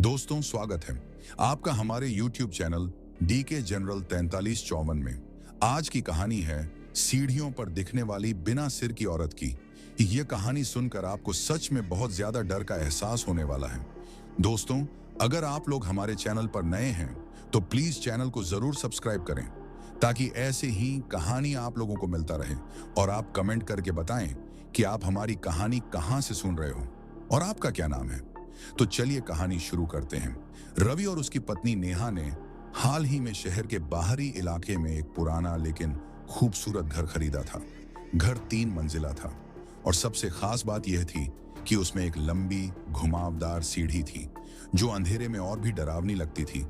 दोस्तों, स्वागत है आपका हमारे YouTube चैनल DK जनरल 4354 में। आज की कहानी है सीढ़ियों पर दिखने वाली बिना सिर की औरत की। यह कहानी सुनकर आपको सच में बहुत ज्यादा डर का एहसास होने वाला है। दोस्तों, अगर आप लोग हमारे चैनल पर नए हैं तो प्लीज चैनल को जरूर सब्सक्राइब करें ताकि ऐसे ही कहानी आप लोगों को मिलता रहे। और आप कमेंट करके बताएं कि आप हमारी कहानी कहां से सुन रहे हो और आपका क्या नाम है। तो चलिए कहानी शुरू करते हैं। रवि और उसकी पत्नी नेहा ने हाल ही में शहर के बाहरी इलाके में एक पुराना लेकिन खूबसूरत घर खरीदा था। घर 3 मंजिला था और सबसे खास बात यह थी कि उसमें एक लंबी घुमावदार सीढ़ी थी जो अंधेरे में और भी डरावनी लगती थी।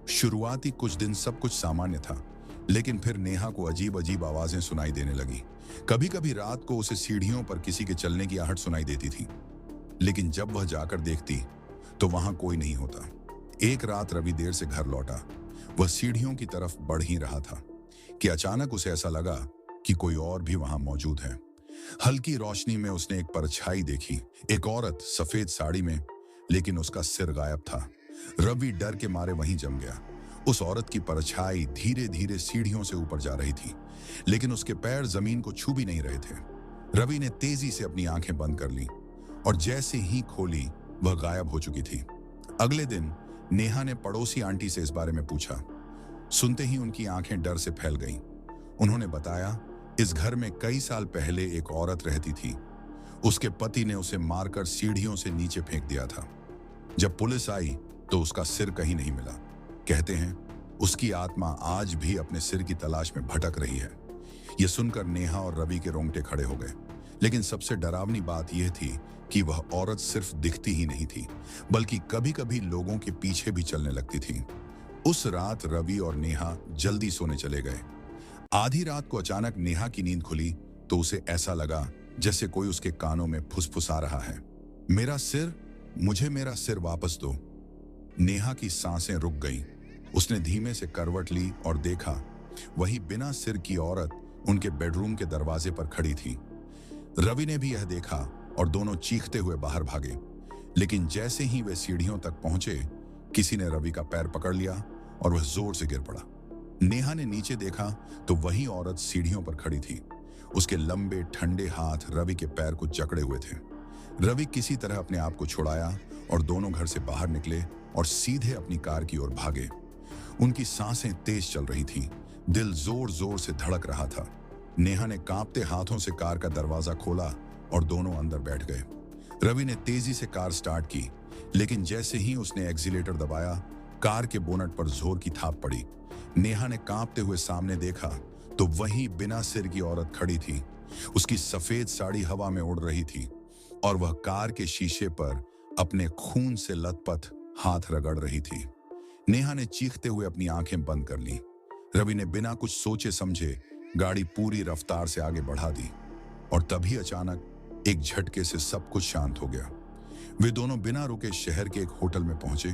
शुरुआती कुछ दिन सब कुछ सामान्य था, लेकिन फिर नेहा को अजीब अजीब आवाजें सुनाई देने लगी। कभी कभी रात को उसे सीढ़ियों पर किसी के चलने की आहट सुनाई देती थी, लेकिन जब वह जाकर देखती तो वहां कोई नहीं होता। एक रात रवि देर से घर लौटा। वह सीढ़ियों की तरफ बढ़ ही रहा था कि अचानक उसे ऐसा लगा कि कोई और भी वहां मौजूद है। हल्की रोशनी में उसने एक परछाई देखी, एक औरत सफेद साड़ी में, लेकिन उसका सिर गायब था। रवि डर के मारे वहीं जम गया। उस औरत की परछाई धीरे धीरे सीढ़ियों से ऊपर जा रही थी, लेकिन उसके पैर जमीन को छू भी नहीं रहे थे। रवि ने तेजी से अपनी आंखें बंद कर ली और जैसे ही खोली वह गायब हो चुकी थी। अगले दिन नेहा ने पड़ोसी आंटी से इस बारे में पूछा। सुनते ही उनकी आंखें डर से फैल गईं। उन्होंने बताया, इस घर में कई साल पहले एक औरत रहती थी। उसके पति ने उसे मारकर सीढ़ियों से नीचे फेंक दिया था। जब पुलिस आई तो उसका सिर कहीं नहीं मिला। कहते हैं उसकी आत्मा आज भी अपने सिर की तलाश में भटक रही है। यह सुनकर नेहा और रवि के रोंगटे खड़े हो गए। लेकिन सबसे डरावनी बात यह थी कि वह औरत सिर्फ दिखती ही नहीं थी, बल्कि कभी-कभी लोगों के पीछे भी चलने लगती थी। उस रात रवि और नेहा जल्दी सोने चले गए। आधी रात को अचानक नेहा की नींद खुली तो उसे ऐसा लगा जैसे कोई उसके कानों में फुसफुसा रहा है, मेरा सिर, मुझे मेरा सिर वापस दो। नेहा की सांसें रुक गईं। उसने धीमे से करवट ली और देखा, वही बिना सिर की औरत उनके बेडरूम के दरवाजे पर खड़ी थी। रवि ने भी यह देखा और दोनों चीखते हुए बाहर भागे। लेकिन जैसे ही वे सीढ़ियों तक पहुंचे, किसी ने रवि का पैर पकड़ लिया और वह जोर से गिर पड़ा। नेहा ने नीचे देखा तो वही औरत सीढ़ियों पर खड़ी थी। उसके लंबे ठंडे हाथ रवि के पैर को जकड़े हुए थे। रवि किसी तरह अपने आप को छुड़ाया और दोनों घर से बाहर निकले और सीधे अपनी कार की ओर भागे। उनकी सांसें तेज चल रही थीं, दिल जोर जोर से धड़क रहा था। नेहा ने कांपते हाथों से कार का दरवाजा खोला और दोनों अंदर बैठ गए। रवि ने तेजी से कार स्टार्ट की, लेकिन जैसे ही उसने एक्सीलेटर दबाया, कार के बोनट पर जोर की थाप पड़ी। नेहा ने कांपते हुए सामने देखा तो वही बिना सिर की औरत खड़ी थी। उसकी सफेद साड़ी हवा में उड़ रही थी और वह कार के शीशे पर अपने खून से लथपथ हाथ रगड़ रही थी। नेहा ने चीखते हुए अपनी आंखें बंद कर ली। रवि ने बिना कुछ सोचे समझे गाड़ी पूरी रफ्तार से आगे बढ़ा दी और तभी अचानक एक झटके से सब कुछ शांत हो गया। वे दोनों बिना रुके शहर के एक होटल में पहुंचे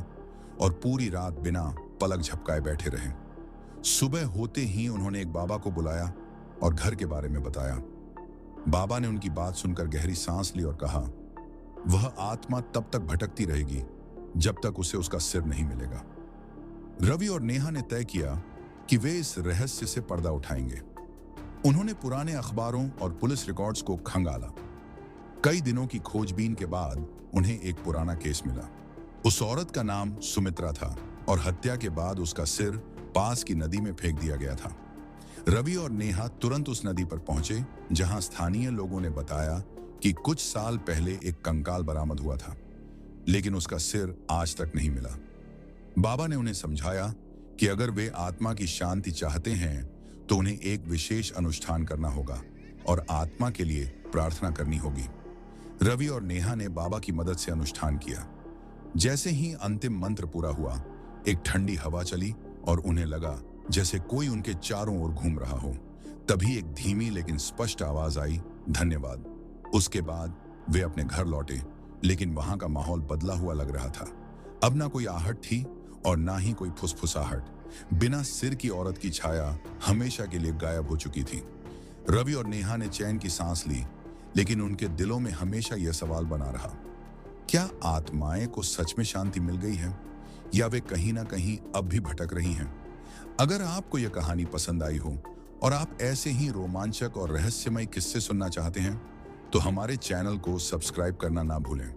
और पूरी रात बिना पलक झपकाए बैठे रहे। सुबह होते ही उन्होंने एक बाबा को बुलाया और घर के बारे में बताया। बाबा ने उनकी बात सुनकर गहरी सांस ली और कहा, वह आत्मा तब तक भटकती रहेगी जब तक उसे उसका सिर नहीं मिलेगा। रवि और नेहा ने तय किया कि वे इस रहस्य से पर्दा उठाएंगे। उन्होंने पुराने अखबारों और पुलिस रिकॉर्ड्स को खंगाला। कई दिनों की खोजबीन के बाद उन्हें एक पुराना केस मिला। उस औरत का नाम सुमित्रा था और हत्या के बाद उसका सिर पास की नदी में फेंक दिया गया था। रवि और नेहा तुरंत उस नदी पर पहुंचे जहां स्थानीय लोगों ने बताया कि कुछ साल पहले एक कंकाल बरामद हुआ था, लेकिन उसका सिर आज तक नहीं मिला। बाबा ने उन्हें समझाया कि अगर वे आत्मा की शांति चाहते हैं तो उन्हें एक विशेष अनुष्ठान करना होगा और आत्मा के लिए प्रार्थना करनी होगी। रवि और नेहा ने बाबा की मदद से अनुष्ठान किया। जैसे ही अंतिम मंत्र पूरा हुआ, एक ठंडी हवा चली और उन्हें लगा जैसे कोई उनके चारों ओर घूम रहा हो। तभी एक धीमी लेकिन स्पष्ट आवाज आई, धन्यवाद। उसके बाद वे अपने घर लौटे, लेकिन वहां का माहौल बदला हुआ लग रहा था। अब ना कोई आहट थी और ना ही कोई फुसफुसाहट। बिना सिर की औरत की छाया हमेशा के लिए गायब हो चुकी थी। रवि और नेहा ने चैन की सांस ली, लेकिन उनके दिलों में हमेशा यह सवाल बना रहा, क्या आत्माएं को सच में शांति मिल गई है? या वे कहीं ना कहीं अब भी भटक रही हैं? अगर आपको यह कहानी पसंद आई हो और आप ऐसे ही रोमांचक और रहस्यमय किस्से सुनना चाहते हैं, तो हमारे चैनल को सब्सक्राइब करना ना भूलें।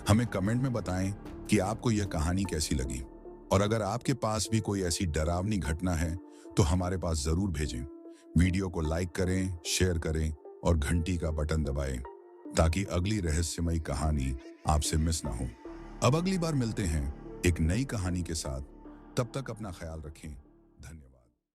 हमें कमेंट में बताएं कि आपको यह कहानी कैसी लगी। और अगर आपके पास भी कोई ऐसी डरावनी घटना है, तो हमारे पास जरूर भेजें। वीडियो को लाइक करें, शेयर करें और घंटी का बटन दबाएं, ताकि अगली रहस्यमय कहानी आपसे मिस ना हो। अब अगली बार मिलते हैं एक नई कहानी के साथ। तब तक अपना ख्याल रखें।